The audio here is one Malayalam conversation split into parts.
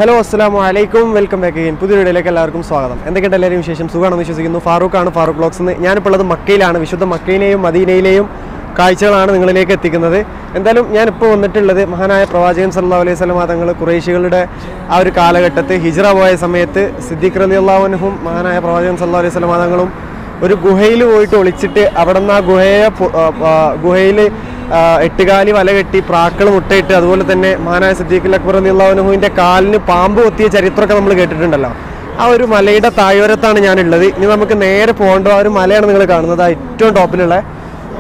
ഹലോ അസ്സലാമു അലൈക്കും വെൽക്കം ബാക്ക് അഗൈൻ പുതിയ വീഡിയോയിലേക്ക് എല്ലാവർക്കും സ്വാഗതം. എന്തൊക്കെയുണ്ട് എല്ലാവരും വിശേഷം? സുഖമാണെന്ന് വിശ്വസിക്കുന്നു. ഫാറൂഖാണ്, ഫാറൂഖ് വ്ലോഗ്സ്. ഞാനിപ്പോൾ ഉള്ളത് മക്കയിലാണ്. വിശുദ്ധ മക്കയിലെയും മദീനയിലെയും കാഴ്ചകളാണ് നിങ്ങളിലേക്ക് എത്തിക്കുന്നത്. എന്തായാലും ഞാനിപ്പോൾ വന്നിട്ടുള്ളത് മഹാനായ പ്രവാചകൻ സല്ലല്ലാഹു അലൈഹി വസല്ലം തങ്ങൾ ഖുറൈശികളുടെ ആ ഒരു കാലഘട്ടത്തിൽ ഹിജ്റ പോയ സമയത്ത് സിദ്ദീഖ് റളിയല്ലാഹു അൻഹും മഹാനായ പ്രവാചകൻ സല്ലല്ലാഹു അലൈഹി വസല്ലം തങ്ങളും ഒരു ഗുഹയിൽ പോയിട്ട് ഒളിച്ചിട്ട് അവിടെ നിന്ന് ആ ഗുഹയിൽ എട്ടുകാലി വല കെട്ടി പ്രാക്കൾ മുട്ടയിട്ട് അതുപോലെ തന്നെ മഹാനായ സിദ്ദീഖുൽ അക്ബർ റളിയല്ലാഹു അൻഹുവിൻ്റെ കാലിന് പാമ്പ് കൊത്തിയ ചരിത്രമൊക്കെ നമ്മൾ കേട്ടിട്ടുണ്ടല്ലോ. ആ ഒരു മലയുടെ താഴ്വരത്താണ് ഞാനുള്ളത്. ഇനി നമുക്ക് നേരെ പോകേണ്ട ആ ഒരു മലയാണ് നിങ്ങൾ കാണുന്നത്. ആ ഏറ്റവും ടോപ്പിലുള്ള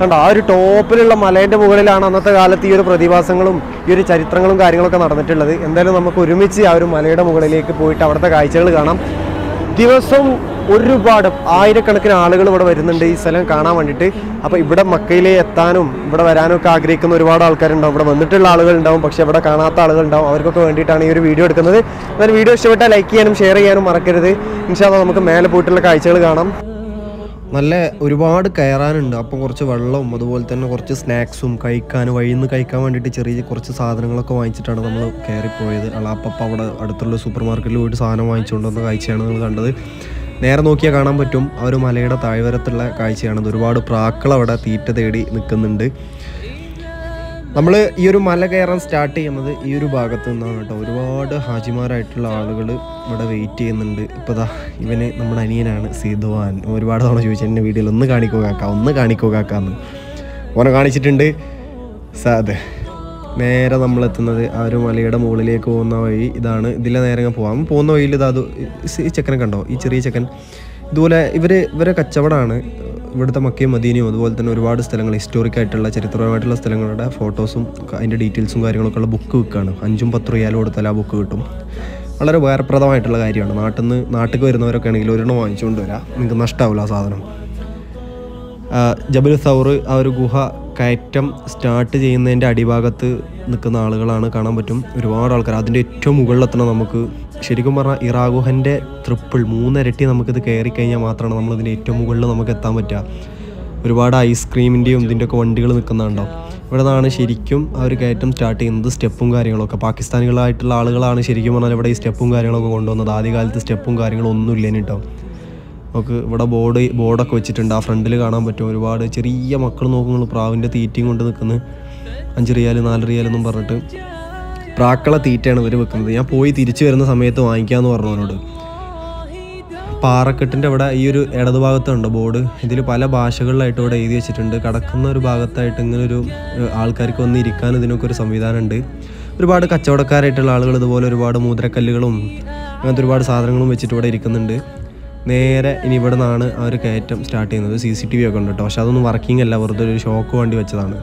കണ്ടോ, ആ ഒരു ടോപ്പിലുള്ള മലേൻ്റെ മുകളിലാണ് അന്നത്തെ കാലത്ത് ഈ ഒരു പ്രതിഭാസങ്ങളും ഈ ഒരു ചരിത്രങ്ങളും കാര്യങ്ങളൊക്കെ നടന്നിട്ടുള്ളത്. എന്തായാലും നമുക്ക് ഒരുമിച്ച് ആ ഒരു മലയുടെ മുകളിലേക്ക് പോയിട്ട് അവിടുത്തെ കാഴ്ചകൾ കാണാം. ദിവസം ഒരുപാട് ആയിരക്കണക്കിന് ആളുകൾ ഇവിടെ വരുന്നുണ്ട് ഈ സ്ഥലം കാണാൻ വേണ്ടിയിട്ട്. അപ്പോൾ ഇവിടെ മക്കയിലെ എത്താനും ഇവിടെ വരാനും ഒക്കെ ആഗ്രഹിക്കുന്ന ഒരുപാട് ആൾക്കാരുണ്ടാവും. ഇവിടെ വന്നിട്ടുള്ള ആളുകളുണ്ടാവും, പക്ഷേ ഇവിടെ കാണാത്ത ആളുകളുണ്ടാവും. അവർക്കൊക്കെ വേണ്ടിയിട്ടാണ് ഈ ഒരു വീഡിയോ എടുക്കുന്നത്. എന്നാൽ വീഡിയോ ഇഷ്ടപ്പെട്ടാൽ ലൈക്ക് ചെയ്യാനും ഷെയർ ചെയ്യാനും മറക്കരുത്. ഇൻഷാ അല്ലാഹ് നമുക്ക് മേലെ പോയിട്ടുള്ള കാഴ്ചകൾ കാണാം. നല്ല ഒരുപാട് കയറാനുണ്ട്. അപ്പോൾ കുറച്ച് വെള്ളവും അതുപോലെ തന്നെ കുറച്ച് സ്നാക്സും കഴിക്കാനും വഴിയിൽ നിന്ന് കഴിക്കാൻ വേണ്ടിയിട്ട് ചെറിയ കുറച്ച് സാധനങ്ങളൊക്കെ വാങ്ങിച്ചിട്ടാണ് നമ്മൾ കയറിപ്പോയത്. അപ്പം അവിടെ അടുത്തുള്ള സൂപ്പർ മാർക്കറ്റിൽ പോയിട്ട് സാധനം വാങ്ങിച്ചുകൊണ്ട് വന്ന കാഴ്ചയാണ് നിങ്ങൾ കണ്ടത്. നേരെ നോക്കിയാൽ കാണാൻ പറ്റും ആ ഒരു മലയുടെ താഴ്വരത്തുള്ള കാഴ്ചയാണത്. ഒരുപാട് പ്രാക്കൾ അവിടെ തീറ്റ തേടി നിൽക്കുന്നുണ്ട്. നമ്മൾ ഈ ഒരു മല കയറാൻ സ്റ്റാർട്ട് ചെയ്യുന്നത് ഈ ഒരു ഭാഗത്ത് നിന്നാണ് കേട്ടോ. ഒരുപാട് ഹാജിമാരായിട്ടുള്ള ആളുകൾ ഇവിടെ വെയിറ്റ് ചെയ്യുന്നുണ്ട്. ഇപ്പോൾ ദാ ഇവന് നമ്മുടെ അനിയനാണ് സീതുവാൻ. ഒരുപാട് തവണ ചോദിച്ചു എന്നെ വീഡിയോയിൽ ഒന്ന് കാണിക്കോ കാക്കാന്ന് ഓനെ കാണിച്ചിട്ടുണ്ട്. സാദ് നേരെ നമ്മളെത്തുന്നത് ആ ഒരു മലയുടെ മുകളിലേക്ക് പോകുന്ന വഴി ഇതാണ്. ഇതിലെ നേരെ പോകുന്ന വഴിയിൽ അത് ഈ ചെക്കനെ കണ്ടോ, ഈ ചെറിയ ചെക്കൻ. ഇതുപോലെ ഇവരെ കച്ചവടമാണ്. ഇവിടുത്തെ മക്കയും മദീനയും അതുപോലെ തന്നെ ഒരുപാട് സ്ഥലങ്ങൾ ഹിസ്റ്റോറിക് ആയിട്ടുള്ള ചരിത്രപരമായിട്ടുള്ള സ്ഥലങ്ങളുടെ ഫോട്ടോസും അതിൻ്റെ ഡീറ്റെയിൽസും കാര്യങ്ങളൊക്കെ ഉള്ള ബുക്ക് വിൽക്കുകയാണ്. 5-10 റിയാൽ കൊടുത്താൽ ആ ബുക്ക് കിട്ടും. വളരെ ഉപകാരപ്രദമായിട്ടുള്ള കാര്യമാണ്. നാട്ടിൽ വരുന്നവരൊക്കെ ആണെങ്കിൽ ഒരെണ്ണം വാങ്ങിച്ചുകൊണ്ട് വരാം, നിങ്ങൾക്ക് നഷ്ടമാവില്ല ആ സാധനം. ജബൽ സൗർ ആ ഒരു ഗുഹ കയറ്റം സ്റ്റാർട്ട് ചെയ്യുന്നതിൻ്റെ അടിഭാഗത്ത് നിൽക്കുന്ന ആളുകളാണ് കാണാൻ പറ്റും. ഒരുപാട് ആൾക്കാർ അതിൻ്റെ ഏറ്റവും മുകളിലെത്തണം. നമുക്ക് ശരിക്കും പറഞ്ഞാൽ ഇറാ ഗുഹൻ്റെ 3 ഇരട്ടി നമുക്കിത് കയറി കഴിഞ്ഞാൽ മാത്രമാണ് നമ്മളിതിൻ്റെ ഏറ്റവും മുകളിൽ നമുക്ക് എത്താൻ പറ്റുക. ഒരുപാട് ഐസ്ക്രീമിൻ്റെയും ഇതിൻ്റെയൊക്കെ വണ്ടികൾ നിൽക്കുന്നുണ്ടോ. ഇവിടെ നിന്നാണ് ശരിക്കും ആ ഒരു കയറ്റം സ്റ്റാർട്ട് ചെയ്യുന്നത്. സ്റ്റെപ്പും കാര്യങ്ങളൊക്കെ പാകിസ്ഥാനികളായിട്ടുള്ള ആളുകളാണ് ശരിക്കും പറഞ്ഞാൽ ഇവിടെ ഈ സ്റ്റെപ്പും കാര്യങ്ങളൊക്കെ കൊണ്ടുവന്നത്. ആദ്യകാലത്ത് സ്റ്റെപ്പും കാര്യങ്ങളും ഒന്നും ഇല്ലേന് കേട്ടോ. നമുക്ക് ഇവിടെ ബോർഡൊക്കെ വെച്ചിട്ടുണ്ട്. ആ ഫ്രണ്ടിൽ കാണാൻ പറ്റും ഒരുപാട് ചെറിയ മക്കൾ നോക്കുന്നത് പ്രാവിൻ്റെ തീറ്റയും കൊണ്ട് നിൽക്കുന്നത്. 5 റിയാൽ 4 റിയാൽ എന്നും പറഞ്ഞിട്ട് പ്രാക്കളെ തീറ്റയാണ് ഇവർ വെക്കുന്നത്. ഞാൻ പോയി തിരിച്ചു വരുന്ന സമയത്ത് വാങ്ങിക്കാമെന്ന് പറഞ്ഞു അവനോട്. പാറക്കെട്ടിൻ്റെ അവിടെ ഈ ഒരു ഇടതുഭാഗത്തുണ്ട് ബോർഡ്. ഇതിൽ പല ഭാഷകളിലായിട്ട് ഇവിടെ എഴുതി വെച്ചിട്ടുണ്ട്. കടക്കുന്ന ഒരു ഭാഗത്തായിട്ട് ഇങ്ങനൊരു ആൾക്കാർക്ക് വന്ന് ഇരിക്കാൻ ഇതിനൊക്കെ ഒരു സംവിധാനമുണ്ട്. ഒരുപാട് കച്ചവടക്കാരായിട്ടുള്ള ആളുകൾ ഇതുപോലെ ഒരുപാട് മുദ്രക്കല്ലുകളും അങ്ങനത്തെ ഒരുപാട് സാധനങ്ങളും വെച്ചിട്ട് ഇവിടെ ഇരിക്കുന്നുണ്ട്. നേരെ ഇനി ഇവിടെ നിന്നാണ് ആ ഒരു കയറ്റം സ്റ്റാർട്ട് ചെയ്യുന്നത്. CCTV ഒക്കെ ഉണ്ട് കേട്ടോ, പക്ഷെ അതൊന്നും വർക്കിംഗ് അല്ല, വെറുതെ ഒരു ഷോക്ക് വേണ്ടി വെച്ചതാണ്.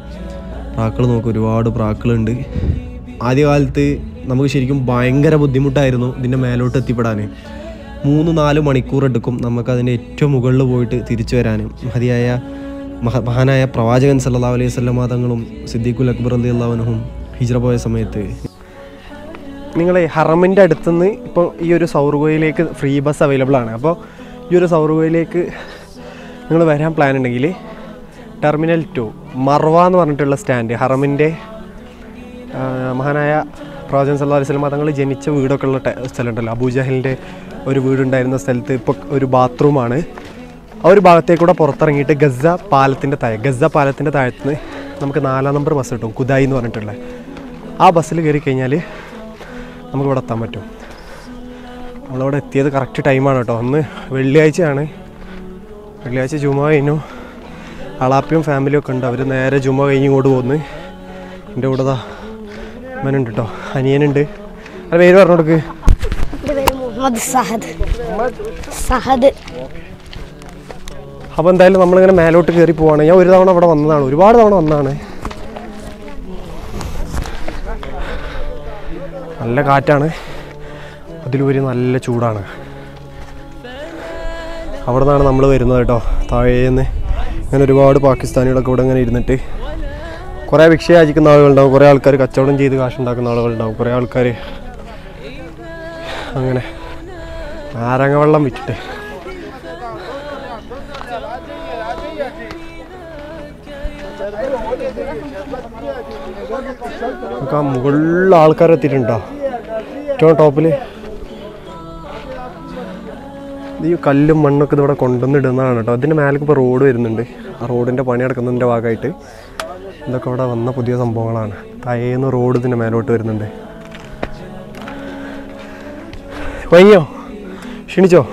പ്രാക്കൾ നോക്കും, ഒരുപാട് പ്രാക്കളുണ്ട്. ആദ്യകാലത്ത് നമുക്ക് ശരിക്കും ഭയങ്കര ബുദ്ധിമുട്ടായിരുന്നു ഇതിൻ്റെ മേലോട്ട് എത്തിപ്പെടാൻ. 3-4 മണിക്കൂർ എടുക്കും നമുക്കതിൻ്റെ ഏറ്റവും മുകളിൽ പോയിട്ട് തിരിച്ചു വരാനും. മഹാനായ പ്രവാചകൻ സല്ലല്ലാഹു അലൈഹി വസല്ലം തങ്ങളും സിദ്ദീഖുൽ അക്ബർ റളിയല്ലാഹു അൻഹും ഹിജ്റ പോയ സമയത്ത് നിങ്ങൾ ഹറമിൻ്റെ അടുത്തുനിന്ന് ഇപ്പോൾ ഈ ഒരു സൗർഗോയിലേക്ക് ഫ്രീ ബസ് അവൈലബിൾ ആണ്. അപ്പോൾ ഈ ഒരു സൗർഗോയിലേക്ക് നിങ്ങൾ വരാൻ പ്ലാൻ ഉണ്ടെങ്കിൽ ടെർമിനൽ 2 മർവ എന്ന് പറഞ്ഞിട്ടുള്ള സ്റ്റാൻഡ്, ഹറമിൻ്റെ മഹാനായ പ്രവാചകൻ സല്ലല്ലാഹു അലൈഹി വസല്ലം തങ്ങൾ ജനിച്ച വീടൊക്കെ ഉള്ള സ്ഥലമുണ്ടല്ലോ, അബൂജഹലിൻ്റെ ഒരു വീടുണ്ടായിരുന്ന സ്ഥലത്ത് ഇപ്പോൾ ഒരു ബാത്റൂമാണ്. ആ ഒരു ഭാഗത്തേക്കൂടെ പുറത്തിറങ്ങിയിട്ട് ഗസ പാലത്തിൻ്റെ താഴത്തുനിന്ന് നമുക്ക് 4-ാം നമ്പർ ബസ് കിട്ടും, കുദായി എന്ന് പറഞ്ഞിട്ടുള്ള. ആ ബസ്സിൽ കയറി കഴിഞ്ഞാൽ നമുക്കിവിടെ എത്താൻ പറ്റും. നമ്മളിവിടെ എത്തിയത് കറക്റ്റ് ടൈമാണ് കേട്ടോ. അന്ന് വെള്ളിയാഴ്ചയാണ്. വെള്ളിയാഴ്ച ജുമ കഴിഞ്ഞു. അളാപ്പിയും ഫാമിലിയും ഒക്കെ ഉണ്ട്. അവർ നേരെ ജുമ കഴിഞ്ഞ് ഇങ്ങോട്ട് പോകുന്നു. എൻ്റെ കൂടെ അവനുണ്ട് കേട്ടോ, അനിയനുണ്ട്. അത് പേര് പറഞ്ഞു കൊടുക്ക്. അപ്പോൾ എന്തായാലും നമ്മളിങ്ങനെ മേലോട്ട് കയറി പോവാണ്. ഞാൻ ഒരു തവണ ഇവിടെ വന്നതാണ്, ഒരുപാട് തവണ വന്നതാണ്. നല്ല കാറ്റാണ്, അതിലുപരി നല്ല ചൂടാണ്. അവിടെ നിന്നാണ് നമ്മൾ വരുന്നത് കേട്ടോ. താഴേന്ന് ഇങ്ങനെ ഒരുപാട് പാകിസ്ഥാനികളൊക്കെ ഇവിടെ ഇങ്ങനെ ഇരുന്നിട്ട് കുറേ ഭിക്ഷ യാചിക്കുന്ന ആളുകളുണ്ടാവും, കുറേ ആൾക്കാർ കച്ചവടം ചെയ്ത് കാശുണ്ടാക്കുന്ന ആളുകളുണ്ടാവും, കുറേ ആൾക്കാർ അങ്ങനെ നാരങ്ങ വെള്ളം വിറ്റിട്ട്. നമുക്ക് ആ മുകളിൽ ആൾക്കാരെത്തിയിട്ടുണ്ടോ? ഏറ്റവും ടോപ്പിൽ ഈ കല്ലും മണ്ണൊക്കെ ഇതിവിടെ കൊണ്ടുവന്നിടുന്നതാണ് കേട്ടോ. അതിൻ്റെ മേലേക്ക് ഇപ്പോൾ റോഡ് വരുന്നുണ്ട്. ആ റോഡിൻ്റെ പണി നടക്കുന്നതിൻ്റെ ഭാഗമായിട്ട് ഇതൊക്കെ ഇവിടെ വന്ന പുതിയ സംഭവങ്ങളാണ്. തലേന്ന് റോഡ് ഇതിൻ്റെ മേലോട്ട് വരുന്നുണ്ട്. വയ്യോ ക്ഷണിച്ചോ?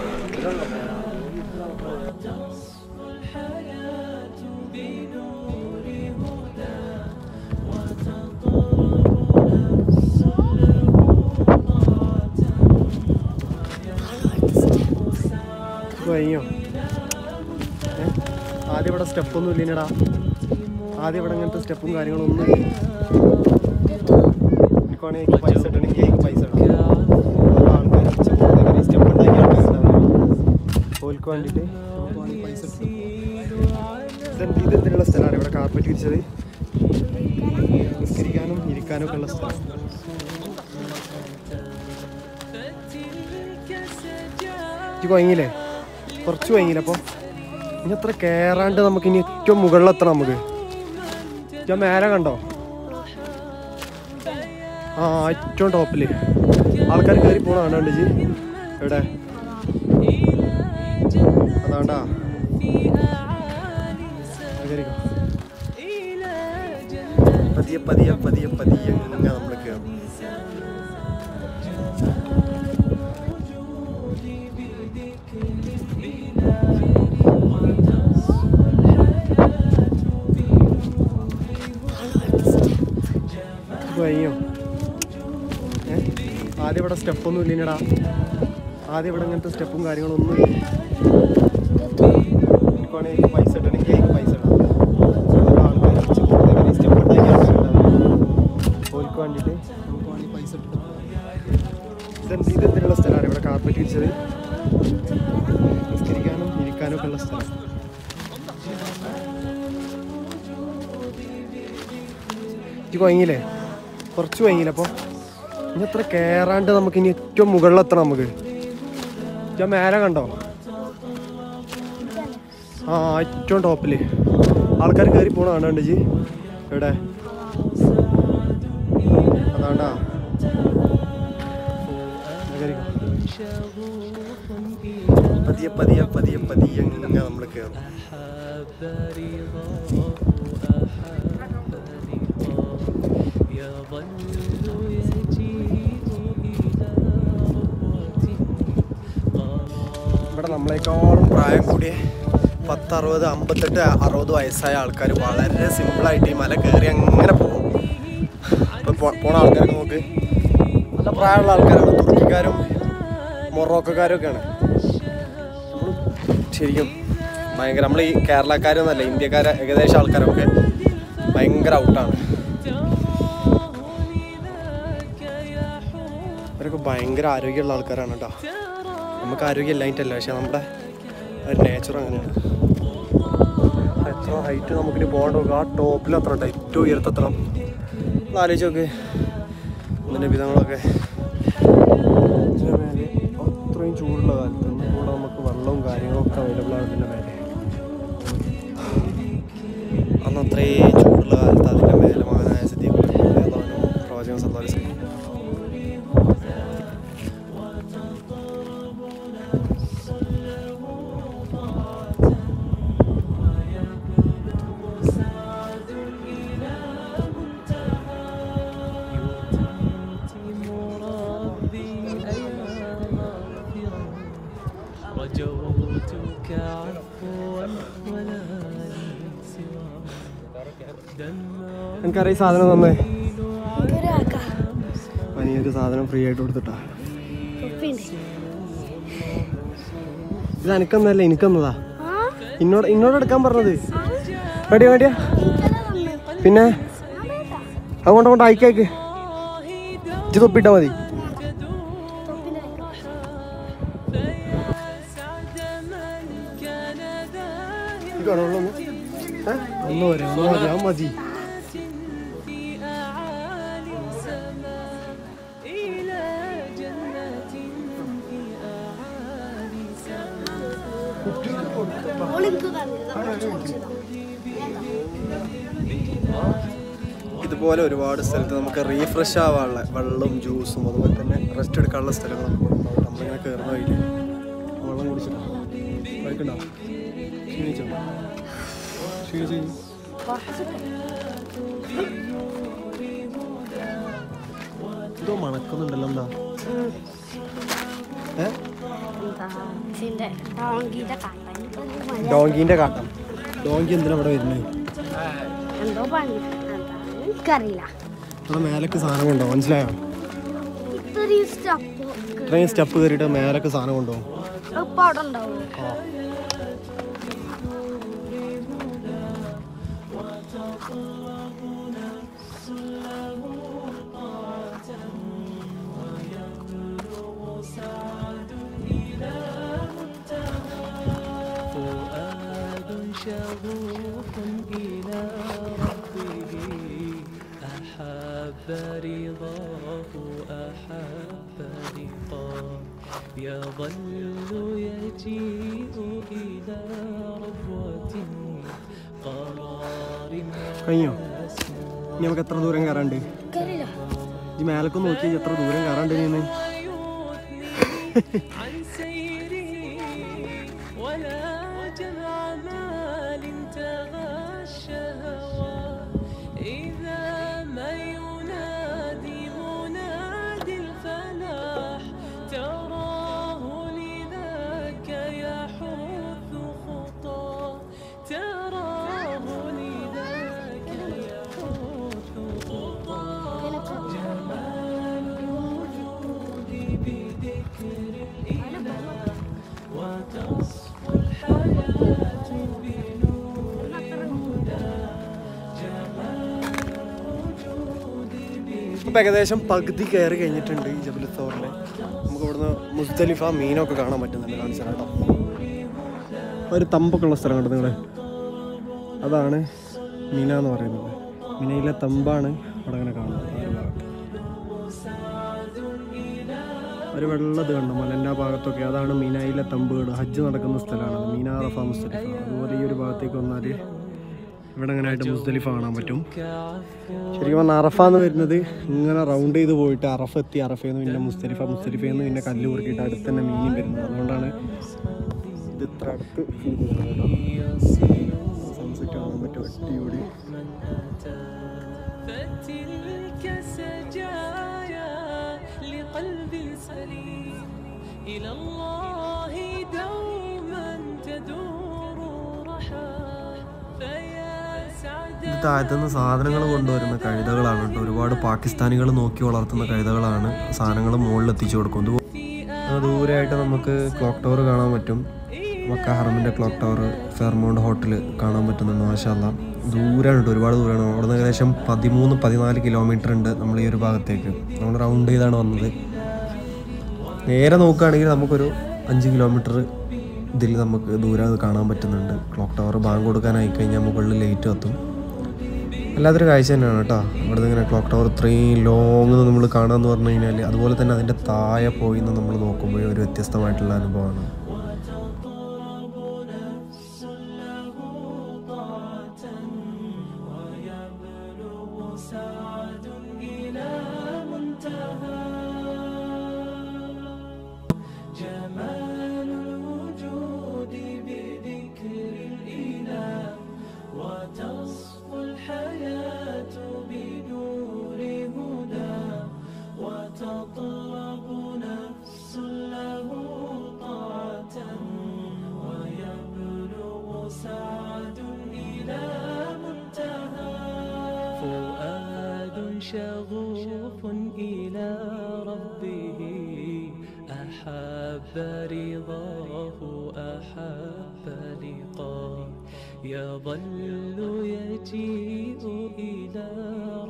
വയ്യോ ആദ്യം ഇവിടെ സ്റ്റെപ്പൊന്നും ഇല്ലടാ. ആദ്യം ഇവിടെ ഇങ്ങനത്തെ സ്റ്റെപ്പും കാര്യങ്ങളും ഒന്നും ഇല്ല. എനിക്കാണെങ്കിൽ പൈസ ഇടണമെങ്കിൽ പൈസ ഇടാം. ആൾക്കാർ സ്റ്റെപ്പ് ഉണ്ടാക്കിയ ആൾക്കാരുണ്ടാവും. ഓൽക്ക് വേണ്ടിയിട്ട് പൈസ ഇതെന്തിനുള്ള സ്ഥലമാണ് ഇവിടെ കാർപ്പറ്റ് വിരിച്ചത്. നിസ്കരിക്കാനും ഇരിക്കാനും ഒക്കെ ഉള്ള സ്ഥലം. ഇത് വൈകില്ലേ? കുറച്ച് വൈകില്ല. അപ്പോൾ ഇനി അത്ര കയറാണ്ട് നമുക്ക് ഇനി ഏറ്റവും മുകളിലെത്തണം. നമുക്ക് ഞാൻ മേലെ കണ്ടോ? ആ ഏറ്റവും ടോപ്പില് ആൾക്കാർ കയറി പോണ കാണാണ്ട് ജി എവിടെ? അതാണ്ടാ പതിയെ പതിയെ പതിയെ പതിയെ ഇങ്ങനെ നമ്മൾ കയറും. വയ്യോ ആദ്യം ഇവിടെ സ്റ്റെപ്പൊന്നും ഇല്ലടാ. ആദ്യം ഇവിടെ ഇങ്ങനത്തെ സ്റ്റെപ്പും കാര്യങ്ങളും ഒന്നും ഇല്ല. എനിക്കാണെങ്കിൽ പൈസ ഇടണമെങ്കിൽ പൈസ ഇടാം. ആൾക്കാർ സ്റ്റെപ്പ് ഉണ്ടാക്കിയ ആൾക്കാരുണ്ടാവും. ഓൽക്ക് വേണ്ടിയിട്ട് നമുക്ക് വേണമെങ്കിൽ പൈസ ഇട്ടു. ഇതെന്തിനുള്ള സ്ഥലമാണ് ഇവിടെ കാർപ്പറ്റ് വിരിച്ചത്. നിസ്കരിക്കാനും ഇരിക്കാനും ഒക്കെ ഉള്ള സ്ഥലം. ഇത് വൈകില്ലേ? കുറച്ച് വൈകില്ല. അപ്പോൾ ഇനി അത്ര കയറാണ്ട് നമുക്ക് ഇനി ഏറ്റവും മുകളിലെത്തണം. നമുക്ക് ഞാൻ മേലെ കണ്ടോ? ആ ഏറ്റവും ടോപ്പില് ആൾക്കാർ കയറി പോണ കാണാണ്ട് ജി എവിടെ? അതാണ്ടാ പതിയെ പതിയെ പതിയെ പതിയെ ഇങ്ങനെ നമ്മൾ കയറും. ഇവിടെ നമ്മളെക്കാളും പ്രായം കൂടിയ 10, 60, 58, 60 വയസ്സായ ആൾക്കാർ വളരെ സിമ്പിളായിട്ട് ഈ മല കയറി അങ്ങനെ പോകും. ഇപ്പോൾ പോണ ആൾക്കാരൊക്കെ നോക്ക് നല്ല പ്രായമുള്ള ആൾക്കാരാണ്. തുർക്കിക്കാരും മൊറോക്കോക്കാരും ഒക്കെയാണ്. ശരിക്കും ഭയങ്കര നമ്മൾ ഈ കേരളക്കാരൊന്നല്ല, ഇന്ത്യക്കാരെ ഏകദേശം ആൾക്കാരൊക്കെ ഭയങ്കര ഔട്ടാണ്. അവരൊക്കെ ഭയങ്കര ആരോഗ്യമുള്ള ആൾക്കാരാണ് കേട്ടോ. നമുക്ക് ആരോഗ്യം ഇല്ലായിട്ടല്ല, പക്ഷെ നമ്മുടെ ഒരു നേച്ചർ അങ്ങനെയാണ്. എത്ര ഹൈറ്റ് നമുക്കിനി പോകേണ്ട നോക്കുക. ആ ടോപ്പിൽ അത്ര ഉണ്ട്, ഏറ്റവും ഉയരത്തെത്തണം. നമ്മൾ ആലോചിച്ച് നോക്ക് അതിൻ്റെ വിധങ്ങളൊക്കെ. മേലെ അത്രയും ചൂടുള്ള കാലത്ത് കൂടെ നമുക്ക് വെള്ളവും കാര്യങ്ങളൊക്കെ അവൈലബിൾ ആണ്. ഇതിൻ്റെ മേലെ അന്ന് അത്രയും ചൂടുള്ള കാലത്ത് അതിൻ്റെ മേലെ മഹാനായ സിദ്ദീഖുൽ പ്രവാചകൻ സല്ലല്ലാഹു അലൈഹി വസല്ലം എനിക്കറിയാം സാധനം തന്നേ. പനിയൊരു സാധനം ഫ്രീ ആയിട്ട് കൊടുത്തിട്ടാ. ഇത് എനിക്കൊന്നല്ല, എനിക്കൊന്നതാ. ഇന്നോട് എടുക്കാൻ പറഞ്ഞത് വേടിയാ വേടിയാ. പിന്നെ അതുകൊണ്ട് അയക്കയക്ക് ഇത് തൊപ്പിട്ടാ മതി. മതി. ഇതുപോലെ ഒരുപാട് സ്ഥലത്ത് നമുക്ക് റീഫ്രഷ് ആവാനുള്ള വെള്ളവും ജ്യൂസും അതുപോലെ തന്നെ റെസ്റ്റ് എടുക്കാനുള്ള സ്ഥലങ്ങളൊക്കെ ഉണ്ടാവും. നമ്മളിങ്ങനെ കയറുന്ന വഴിയിൽ വെള്ളം കുടിച്ചിട്ടോ വഴിക്കുണ്ടോ ക്ഷീണിച്ചോ ക്ഷീണിച്ച് എന്തോ മണക്കുന്നുണ്ടല്ലോ. എന്താ ഡോങ്കീൻ്റെ കാട്ടം. ഡോങ്കി എന്തിനാ ഇവിടെ വരുന്നത്? അവിടെ മേലക്ക് സാധനം കൊണ്ടുപോകും. മനസ്സിലായോ? ഇത്രയും സ്റ്റെപ്പ് കയറിയിട്ട് മേലക്ക് സാധനം കൊണ്ടുപോകും. شغوف إلى ربه أحب رضاه أحب لقاه يظل يجيء إلى ربوة قرار കഴിഞ്ഞോ? ഇനി നമുക്ക് എത്ര ദൂരം കയറാണ്ട്? ഈ മേലക്കൊന്ന് നോക്കി എത്ര ദൂരം കയറാണ്ട് നിന്ന്. ഇപ്പം ഏകദേശം പകുതി കയറി കഴിഞ്ഞിട്ടുണ്ട് ഈ ജബൽ തോറിൽ. നമുക്ക് ഇവിടുന്ന് മുസ്ദലിഫ മീനൊക്കെ കാണാൻ പറ്റുന്നുണ്ട്. കാണിച്ചാൽ കേട്ടോ ഒരു തമ്പൊക്കെ ഉള്ള സ്ഥലം കണ്ടോ നിങ്ങൾ? അതാണ് മീന എന്ന് പറയുന്നത്. മീനയിലെ തമ്പാണ് അവിടെ അങ്ങനെ കാണുന്നത്. ഒരു വെള്ളത് കണ്ടോ മലൻ്റെ ആ ഭാഗത്തൊക്കെ? അതാണ് മീനയിലെ തമ്പുകൾ. ഹജ്ജ് നടക്കുന്ന സ്ഥലമാണ് മീന, അറഫ, മുസ്ദലിഫ. അതുപോലെ ഈ ഒരു ഭാഗത്തേക്ക് വന്നാൽ ഇവിടെ അങ്ങനെ ആയിട്ട് മുസ്ദലിഫ കാണാൻ പറ്റും. ശരിക്കും പറഞ്ഞാൽ അറഫ എന്ന് വരുന്നത് ഇങ്ങനെ റൗണ്ട് ചെയ്ത് പോയിട്ട് അറഫ എത്തി, അറഫയിൽ നിന്ന് പിന്നെ മുസ്ദലിഫ, മുസ്ദലിഫയിൽ നിന്ന് പിന്നെ കല്ല് കുറുക്കിയിട്ട് അടുത്ത് തന്നെ മീനും വരുന്നത്. അതുകൊണ്ടാണ് ഇത് ഇത്ര അടുത്ത് ഫീൽ ചെയ്യുന്നത്. സൺസെറ്റ് കാണാൻ പറ്റും അടിപൊളി. ഇത് താഴത്തുനിന്ന് സാധനങ്ങൾ കൊണ്ടുവരുന്ന കഴുതകളാണ് കേട്ടോ. ഒരുപാട് പാകിസ്ഥാനികൾ നോക്കി വളർത്തുന്ന കഴുതകളാണ്. സാധനങ്ങൾ മുകളിൽ എത്തിച്ചു കൊടുക്കും. ദൂരെയായിട്ട് നമുക്ക് ക്ലോക്ക് ടവർ കാണാൻ പറ്റും. മക്ക ഹറമിൻ്റെ ക്ലോക്ക് ടവർ, ഫെയർമൗണ്ട് ഹോട്ടൽ കാണാൻ പറ്റുന്നുണ്ട്. മാഷാ അല്ലാഹ് ദൂരമാണ് കേട്ടോ, ഒരുപാട് ദൂരമാണ്. അവിടെ നിന്ന് ഏകദേശം 13-14 കിലോമീറ്റർ ഉണ്ട് നമ്മൾ ഈ ഒരു ഭാഗത്തേക്ക്. നമ്മൾ റൗണ്ട് ചെയ്താണ് വന്നത്. നേരെ നോക്കുകയാണെങ്കിൽ നമുക്കൊരു 5 കിലോമീറ്റർ ഇതിൽ നമുക്ക് ദൂരം അത് കാണാൻ പറ്റുന്നുണ്ട്. ക്ലോക്ക് ടവർ ബാങ്ക് കൊടുക്കാനായി കഴിഞ്ഞാൽ മുകളിൽ ലൈറ്റ് കത്തും. അല്ലാത്തൊരു കാഴ്ച തന്നെയാണ് കേട്ടോ. ഇവിടുന്ന് ഇങ്ങനെ ക്ലോക്ക് ടവർ ഇത്രയും ലോങ് നമ്മൾ കാണാമെന്ന് പറഞ്ഞു കഴിഞ്ഞാൽ, അതുപോലെ തന്നെ അതിൻ്റെ താഴെ പോയി നമ്മൾ നോക്കുമ്പോഴും ഒരു വ്യത്യസ്തമായിട്ടുള്ള അനുഭവമാണ്. شغوف إلى ربه أحب رضاه أحب لقاه يظل يجيء إلى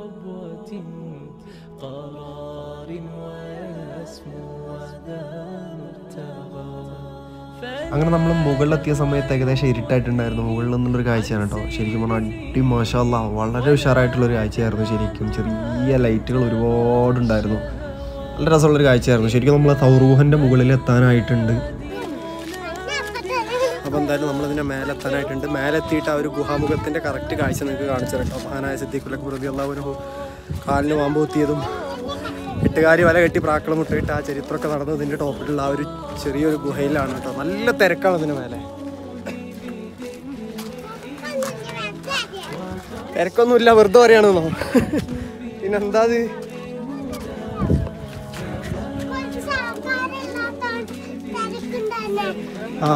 ربوة قرار ويسمو وذا مرتضى. അങ്ങനെ നമ്മൾ മുകളിലെത്തിയ സമയത്ത് ഏകദേശം ഇരുട്ടായിട്ടുണ്ടായിരുന്നു. മുകളിൽ നിന്നുള്ളൊരു കാഴ്ചയാണ് കേട്ടോ. ശരിക്കും പറഞ്ഞാൽ മാഷാ അല്ലാഹ് വളരെ ഉഷാറായിട്ടുള്ളൊരു കാഴ്ചയായിരുന്നു. ശരിക്കും ചെറിയ ലൈറ്റുകൾ ഒരുപാടുണ്ടായിരുന്നു. നല്ല രസമുള്ളൊരു കാഴ്ചയായിരുന്നു. ശരിക്കും നമ്മൾ തൗറൂഹൻ്റെ മുകളിൽ എത്താനായിട്ടുണ്ട്. അപ്പോൾ എന്തായാലും നമ്മളിതിൻ്റെ മേലെത്താനായിട്ടുണ്ട്. മേലെത്തിയിട്ട് ആ ഒരു ഗുഹാമുഖത്തിൻ്റെ കറക്റ്റ് കാഴ്ച നിങ്ങൾക്ക് കാണിച്ചു കേട്ടോ. മഹാനായ സിദ്ദീഖുൽ അക്ബർ റളിയല്ലാഹു അൻഹു കാലിന് പാമ്പ് കുത്തിയതും എട്ടുകാരി വല കെട്ടി പ്രാക്കളം മുട്ടിട്ട് ആ ചരിത്രമൊക്കെ നടന്നു ഇതിൻ്റെ ടോപ്പിലുള്ള ആ ഒരു ചെറിയൊരു ഗുഹയിലാണ് കേട്ടോ. നല്ല തിരക്കാണ് ഇതിന് മേലെ. തിരക്കൊന്നുമില്ല, വെറുതെ പറയാണെന്നോ. പിന്നെന്താ അത്? ആ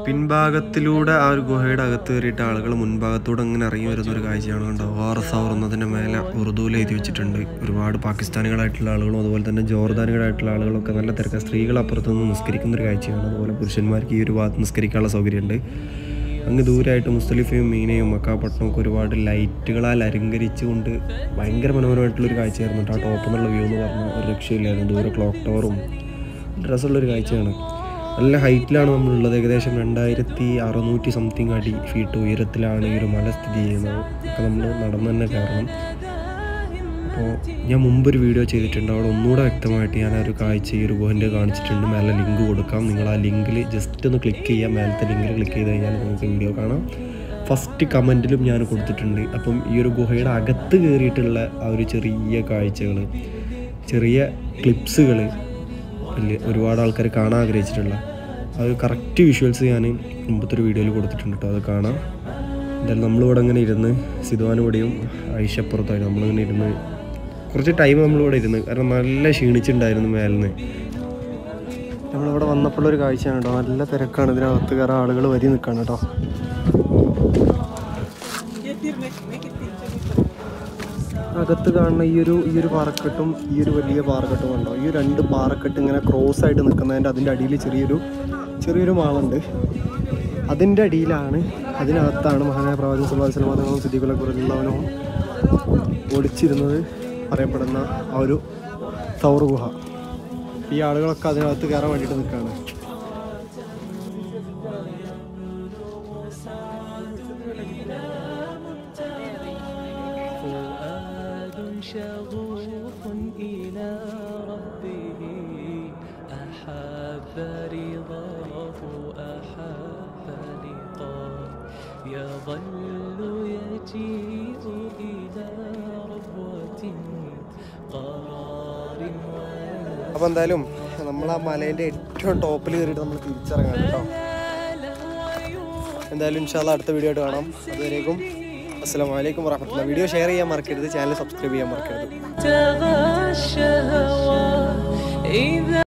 പിൻഭാഗത്തിലൂടെ ആ ഒരു ഗുഹയുടെ അകത്ത് കയറിയിട്ട് ആളുകൾ മുൻഭാഗത്തൂടെ അങ്ങനെ ഇറങ്ങി വരുന്ന ഒരു കാഴ്ചയാണ് കണ്ടോ. വാറസാവുന്നതിൻ്റെ മേലെ ഉറുദുവിൽ എഴുതി വെച്ചിട്ടുണ്ട്. ഒരുപാട് പാകിസ്ഥാനികളായിട്ടുള്ള ആളുകളും അതുപോലെ തന്നെ ജോർദാനികളായിട്ടുള്ള ആളുകളൊക്കെ നല്ല തിരക്ക്. സ്ത്രീകൾ അപ്പുറത്ത് നിന്ന് നിസ്കരിക്കുന്ന ഒരു കാഴ്ചയാണ്. അതുപോലെ പുരുഷന്മാർക്ക് ഈ ഒരു ഭാഗത്ത് നിസ്കരിക്കാനുള്ള സൗകര്യമുണ്ട്. അങ്ങ് ദൂരമായിട്ട് മുസ്തലിഫയും മീനയും മക്കാപട്ടണവും ഒക്കെ ഒരുപാട് ലൈറ്റുകളാൽ അലങ്കരിച്ചുകൊണ്ട് ഭയങ്കര മനോഹരമായിട്ടുള്ളൊരു കാഴ്ചയായിരുന്നു കേട്ടോ. ആ ടോപ്പിൽ നിന്നുള്ള വ്യൂ എന്ന് പറഞ്ഞാൽ ഒരു രക്ഷയില്ലായിരുന്നു. ദൂരെ ക്ലോക്ക് ടവറും രസമുള്ളൊരു കാഴ്ചയാണ്. നല്ല ഹൈറ്റിലാണ് നമ്മളുള്ളത്. ഏകദേശം 2600 സംതിങ് അടി ഫീറ്റ് ഉയരത്തിലാണ് ഈ ഒരു മല സ്ഥിതി ചെയ്യുന്നത്. അപ്പോൾ നമ്മൾ നടന്നു തന്നെ കയറണം. അപ്പോൾ ഞാൻ മുമ്പൊരു വീഡിയോ ചെയ്തിട്ടുണ്ട്. അവിടെ ഒന്നുകൂടെ വ്യക്തമായിട്ട് ഞാൻ ആ ഒരു കാഴ്ച ഈ ഒരു ഗുഹൻ്റെ കാണിച്ചിട്ടുണ്ട്. മേലെ ലിങ്ക് കൊടുക്കാം. നിങ്ങൾ ആ ലിങ്കിൽ ജസ്റ്റ് ഒന്ന് ക്ലിക്ക് ചെയ്യുക. മേലത്തെ ലിങ്കിൽ ക്ലിക്ക് ചെയ്ത് കഴിഞ്ഞാൽ നിങ്ങൾക്ക് വീഡിയോ കാണാം. ഫസ്റ്റ് കമൻറ്റിലും ഞാൻ കൊടുത്തിട്ടുണ്ട്. അപ്പം ഈ ഒരു ഗുഹയുടെ അകത്ത് കയറിയിട്ടുള്ള ആ ഒരു ചെറിയ കാഴ്ചകൾ, ചെറിയ ക്ലിപ്സുകൾ ഒരുപാട് ആൾക്കാർ കാണാൻ ആഗ്രഹിച്ചിട്ടുള്ള ആ ഒരു കറക്റ്റ് വിഷ്വൽസ് ഞാൻ മുമ്പത്തെ ഒരു വീഡിയോയിൽ കൊടുത്തിട്ടുണ്ട് കേട്ടോ. അത് കാണാം. എന്തായാലും നമ്മളിവിടെ ഇങ്ങനെ ഇരുന്ന് സിദ്വാനിവിടെയും ഐഷപ്പുറത്തായിട്ട് നമ്മളിങ്ങനെ ഇരുന്ന് കുറച്ച് ടൈം നമ്മളിവിടെ ഇരുന്ന്, കാരണം നല്ല ക്ഷീണിച്ചിട്ടുണ്ടായിരുന്നു മേലിന്ന്. നമ്മളിവിടെ വന്നപ്പോഴൊരു കാഴ്ചയാണ് കേട്ടോ. നല്ല തിരക്കാണ്. ഇതിനകത്ത് കയറാൻ ആളുകൾ വരി നിൽക്കുകയാണ് കേട്ടോ. അകത്ത് കാണുന്ന ഈ ഒരു പാറക്കെട്ടും ഈ ഒരു വലിയ പാറക്കെട്ടും കണ്ടോ. ഈ 2 പാറക്കെട്ട് ഇങ്ങനെ ക്രോസ് ആയിട്ട് നിൽക്കുന്നതിൻ്റെ അതിൻ്റെ അടിയിൽ ചെറിയൊരു മാളുണ്ട്. അതിൻ്റെ അടിയിലാണ്, അതിനകത്താണ് മഹാനായ പ്രവാചകൻ സല്ലല്ലാഹു അലൈഹി വസല്ലം തങ്ങളും സിദ്ദീഖുൽ അക്ബറും ഒളിച്ചിരുന്നത് പറയപ്പെടുന്ന ആ ഒരു സൗർ ഗുഹ. ഈ ആളുകളൊക്കെ അതിനകത്ത് കയറാൻ വേണ്ടിയിട്ട് നിൽക്കുകയാണ്. شغوف إلى ربه أحب رضاه أحب لقاه يظل يجيء إلى ربوة قرار. അപ്പോൾ എന്തായാലും നമ്മൾ ആ മലേൻ്റെ ഏറ്റവും ടോപ്പിൽ കയറിയിട്ട് നമ്മൾ തിരിച്ചിറങ്ങാം കേട്ടോ. എന്തായാലും ഇൻഷാ അല്ലാഹ് അടുത്ത വീഡിയോ ആയിട്ട് കാണാം. അതുവരേക്കും അസ്സലാമു അലൈക്കും വറഹ്മത്തുള്ളാഹി. വീഡിയോ ഷെയർ ചെയ്യാൻ മറക്കരുത്, ചാനൽ സബ്സ്ക്രൈബ് ചെയ്യാൻ മറക്കരുത്.